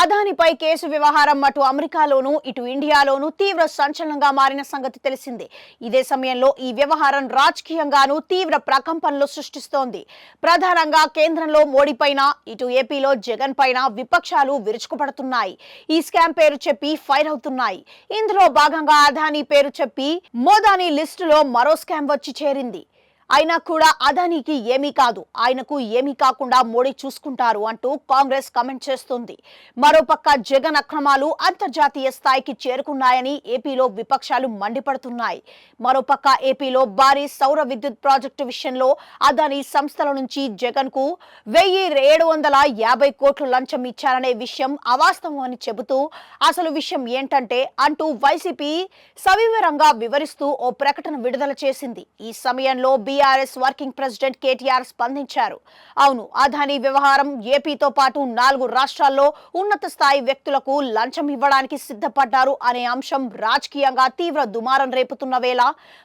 అదానిపై case వ్యవహారం అటు అమెరికాలోనూ ఇటు ఇండియాలోనూ తీవ్ర సంచలనంగా మారిన సంగతి తెలిసిందే. ఇదే సమయంలో ఈ వ్యవహారం రాజకీయంగానూ తీవ్ర ప్రకంపనలు సృష్టిస్తోంది. ప్రధానంగా కేంద్రంలో మోడీ పైన, ఇటు ఏపీలో జగన్ పైన విపక్షాలు విరుచుకుపడుతున్నాయి. ఈ స్కామ్ పేరు చెప్పి ఫైర్ అవుతున్నాయి. ఇందులో భాగంగా అదానీ పేరు చెప్పి మోదాని లిస్టులో మరో స్కామ్ వచ్చి చేరింది. అయినా కూడా అదానీకి ఏమీ కాదు, ఆయనకు ఏమీ కాకుండా మోడీ చూసుకుంటారు అంటూ కాంగ్రెస్ కమెంట్ చేస్తుంది. మరోపక్క జగన్ అక్రమాలు అంతర్జాతీయ స్థాయికి చేరుకున్నాయని ఏపీలో విపక్షాలు మండిపడుతున్నాయి. మరోపక్క ఏపీలో భారీ సౌర విద్యుత్ ప్రాజెక్టు విషయంలో అదానీ సంస్థల నుంచి జగన్ కు 1,750 కోట్లు లంచం ఇచ్చారనే విషయం అవాస్తవం అని చెబుతూ అసలు విషయం ఏంటంటే అంటూ వైసీపీ సవివరంగా వివరిస్తూ ఓ ప్రకటన విడుదల చేసింది. ఈ సమయంలో బీఆర్ఎస్ వర్కింగ్ ప్రెసిడెంట్ కేటీఆర్ స్పందించారు. అవును, అదానీ వ్యవహారం ఏపీతో పాటు 4 రాష్ట్రాల్లో ఉన్నత స్థాయి వ్యక్తులకు లంచం ఇవ్వడానికి సిద్ధపడ్డారు అనే అంశం రాజకీయంగా తీవ్ర దుమారం రేపుతున్న వేళ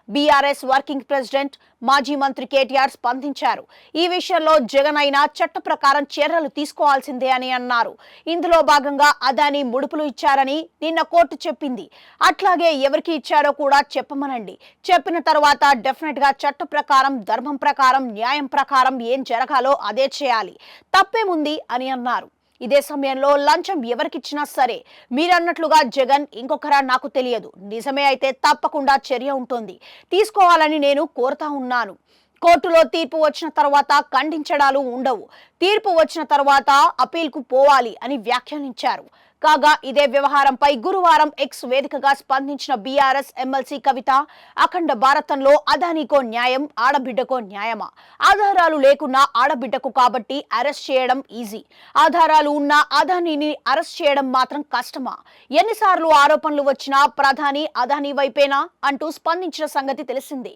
బీఆర్ఎస్ వర్కింగ్ ప్రెసిడెంట్ మాజీ మంత్రి కేటీఆర్ స్పందించారు. ఈ విషయంలో జగన్ అయినా చట్ట ప్రకారం చర్యలు తీసుకోవాల్సిందే అని అన్నారు. ఇందులో భాగంగా అదానీ ముడుపులు ఇచ్చారని నిన్న కోర్టు చెప్పింది. అట్లాగే ఎవరికి ఇచ్చారో కూడా చెప్పమనండి. చెప్పిన తర్వాత డెఫినెట్ గా చట్ట ప్రకారం, ధర్మం ప్రకారం, న్యాయం ప్రకారం ఏం జరగాలో అదే చేయాలి, తప్పేముంది అని అన్నారు. ఇదే సమయంలో లంచం ఎవరికిచ్చినా సరే మీరన్నట్లుగా జగన్ ఇంకొకరా నాకు తెలియదు, నిజమే అయితే తప్పకుండా చర్య ఉంటుంది, తీసుకోవాలని నేను కోరుతా ఉన్నాను. కోర్టులో తీర్పు వచ్చిన తర్వాత ఖండించడాలు ఉండవు, తీర్పు వచ్చిన తర్వాత అపీల్కు పోవాలి అని వ్యాఖ్యానించారు. కాగా ఇదే వ్యవహారంపై గురువారం ఎక్స్ వేదికగా స్పందించిన బీఆర్ఎస్ ఎమ్మెల్సీ కవిత, అఖండ భారతంలో అదానీకో న్యాయం, ఆడబిడ్డకో న్యాయమా? ఆధారాలు లేకున్నా ఆడబిడ్డకు కాబట్టి అరెస్ట్ చేయడం ఈజీ, ఆధారాలు ఉన్న అదానీని అరెస్ట్ చేయడం మాత్రం కష్టమా? ఎన్నిసార్లు ఆరోపణలు వచ్చినా ప్రధాని అదానీ వైపేనా అంటూ స్పందించిన సంగతి తెలిసిందే.